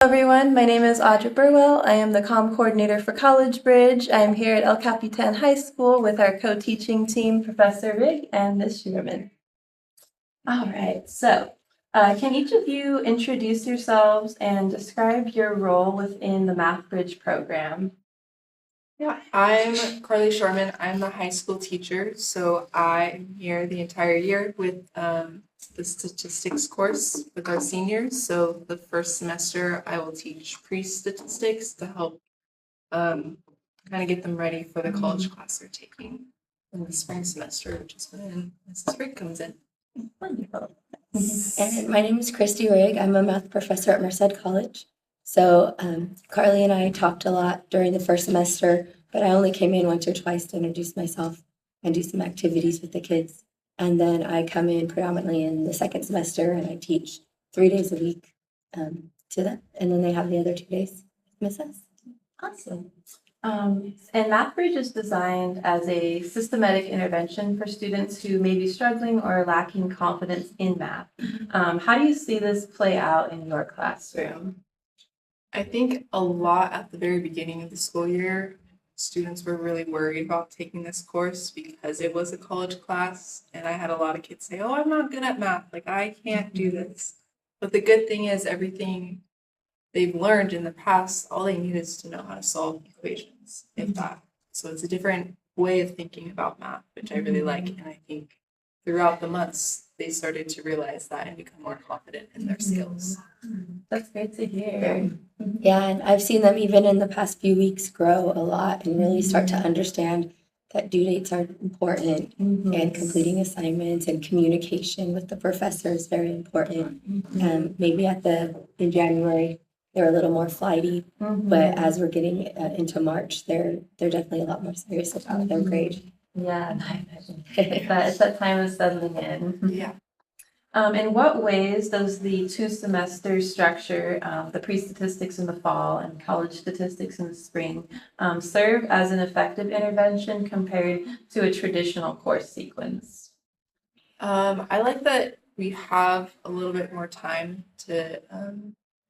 Hello everyone, my name is Audra Burwell. I am the comm coordinator for College Bridge. I am here at El Capitan High School with our co-teaching team, Professor Rieg and Ms. Scheuerman. All right, so can each of you introduce yourselves and describe your role within the Math Bridge program? Yeah, I'm Scheuerman. I'm the high school teacher, so I'm here the entire year with the statistics course with our seniors. So the first semester I will teach pre-statistics to help kind of get them ready for the college class they're taking in the spring semester, which is when Mrs. Rieg comes in. Wonderful. And my name is Kristi Rieg. I'm a math professor at Merced College. So Carly and I talked a lot during the first semester, but I only came in once or twice to introduce myself and do some activities with the kids. And then I come in predominantly in the second semester and I teach 3 days a week to them. And then they have the other 2 days with us. Awesome. And MathBridge is designed as a systematic intervention for students who may be struggling or lacking confidence in math. How do you see this play out in your classroom? I think a lot at the very beginning of the school year, students were really worried about taking this course because it was a college class. And I had a lot of kids say, oh, I'm not good at math. Like, I can't do this. But the good thing is everything they've learned in the past, all they need is to know how to solve equations, if that. So it's a different way of thinking about math, which I really like. And I think throughout the months, they started to realize that and become more confident in their skills. That's great to hear. Yeah, and I've seen them even in the past few weeks grow a lot and really start to understand that due dates are important and completing assignments and communication with the professor is very important. Maybe in January, they're a little more flighty, but as we're getting into March, they're definitely a lot more serious about their grade. Yeah, it's that time of settling in. Yeah. In what ways does the 2 semester structure, the pre-statistics in the fall and college statistics in the spring, serve as an effective intervention compared to a traditional course sequence? I like that we have a little bit more time to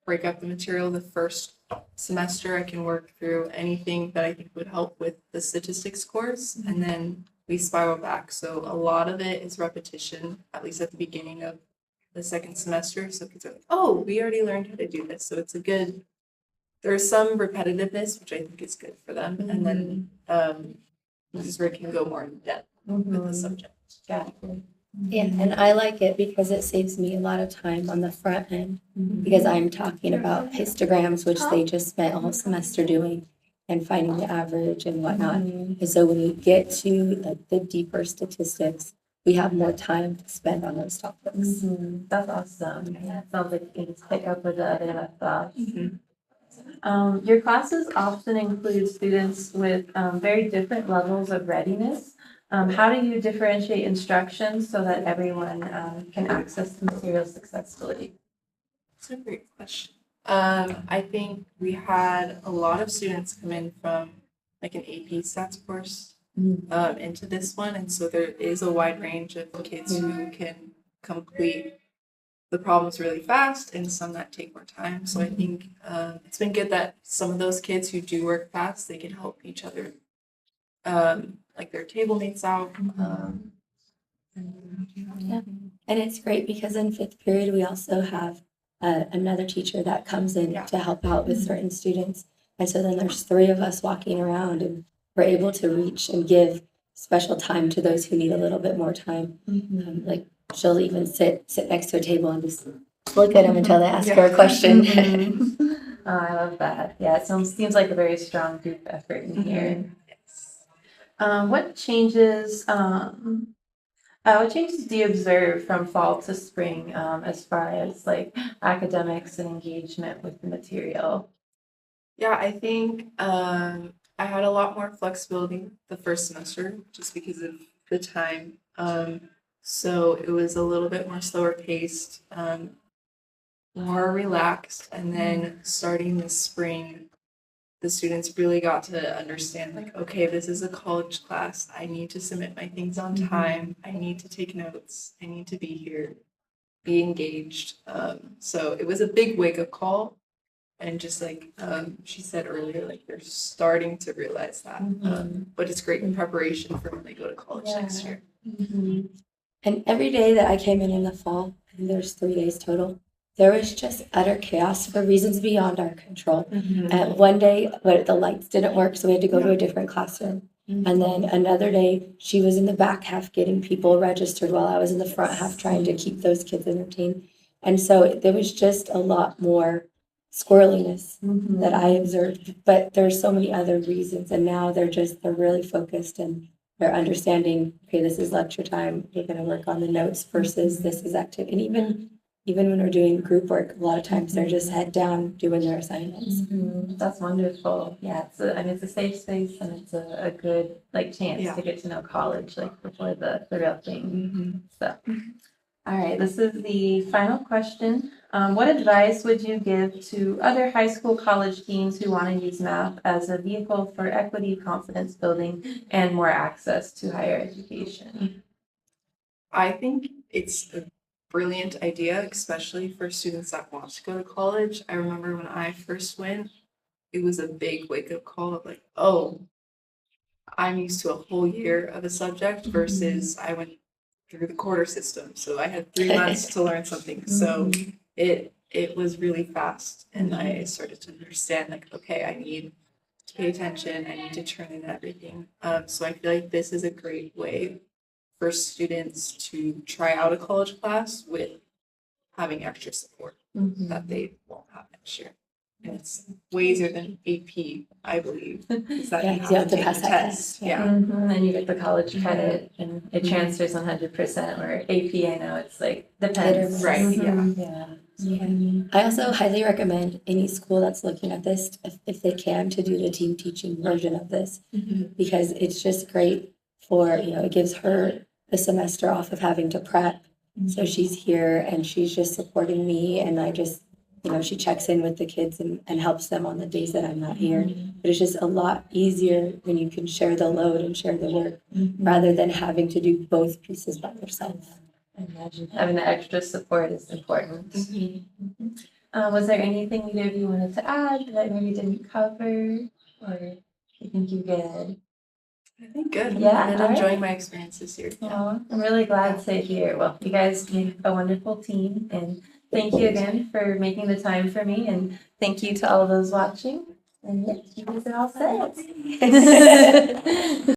break up the material. The first semester, I can work through anything that I think would help with the statistics course, and then we spiral back. So a lot of it is repetition, at least at the beginning of the second semester. So kids are like, oh, we already learned how to do this. So it's there's some repetitiveness, which I think is good for them. And then Mrs. Rieg can go more in depth with the subject. Yeah, and I like it because it saves me a lot of time on the front end because I'm talking about histograms, which they just spent a whole semester doing and finding the average and whatnot. And so when you get to the deeper statistics, we have more time to spend on those topics. That's awesome. Yeah, it sounds like you can just pick up where the other left off. Your classes often include students with very different levels of readiness. How do you differentiate instruction so that everyone can access the material successfully? That's a great question. I think we had a lot of students come in from like an AP stats course into this one. And so there is a wide range of kids who can complete the problems really fast and some that take more time. So I think it's been good that some of those kids who do work fast, they can help each other, like their table mates out. Yeah. And it's great because in 5th period, we also have another teacher that comes in to help out with certain students. And so then there's 3 of us walking around and we're able to reach and give special time to those who need a little bit more time. Like she'll even sit next to a table and just look at them until they ask her a question. Oh, I love that. Yeah, it seems like a very strong group effort in here. What changes do you observe from fall to spring as far as like academics and engagement with the material? Yeah, I think I had a lot more flexibility the first semester just because of the time. So it was a little bit more slower paced, more relaxed. And then starting this spring, the students really got to understand like, okay, this is a college class. I need to submit my things on time. I need to take notes. I need to be here, be engaged. So it was a big wake up call. And just like she said earlier, like they're starting to realize that. But it's great in preparation for when they go to college next year. And every day that I came in the fall, and there's 3 days total, there was just utter chaos for reasons beyond our control. And one day, the lights didn't work, so we had to go to a different classroom. And then another day, she was in the back half getting people registered while I was in the front half trying to keep those kids entertained. And so there was just a lot more squirreliness that I observed. But there's so many other reasons. And now they're really focused and they're understanding, okay, this is lecture time. We're going to work on the notes versus this is activity. And even when we're doing group work, a lot of times they're just head down doing their assignments. That's wonderful. Yeah, it's a safe space and it's a good chance to get to know college before the real thing. So, all right, this is the final question. What advice would you give to other high school college teens who want to use math as a vehicle for equity, confidence building, and more access to higher education? I think it's a brilliant idea, especially for students that want to go to college. I remember when I first went, it was a big wake-up call of like, oh, I'm used to a whole year of a subject versus I went through the quarter system. So I had 3 months to learn something. So it was really fast. And I started to understand like, okay, I need to pay attention. I need to turn in everything. So I feel like this is a great way for students to try out a college class with having extra support that they won't have next year. And it's way easier than AP, I believe. Is that you have to take pass the that test. Yeah. And you get the college credit and it transfers 100%, where AP, I know it's depends. Right, Yeah. I also highly recommend any school that's looking at this, if they can, to do the team teaching version of this, because it's just great for, it gives her the semester off of having to prep. So she's here and she's just supporting me, and I just, she checks in with the kids and helps them on the days that I'm not here. But it's just a lot easier when you can share the load and share the work rather than having to do both pieces by yourself. I imagine having the extra support is important. Was there anything either of you wanted to add that maybe didn't cover, or you think you're good? I think good. Yeah, I've been enjoying my experience this year. I'm really glad to hear. Well, you guys make a wonderful team, and thank you again for making the time for me, and thank you to all those watching. And yes, you guys are all set.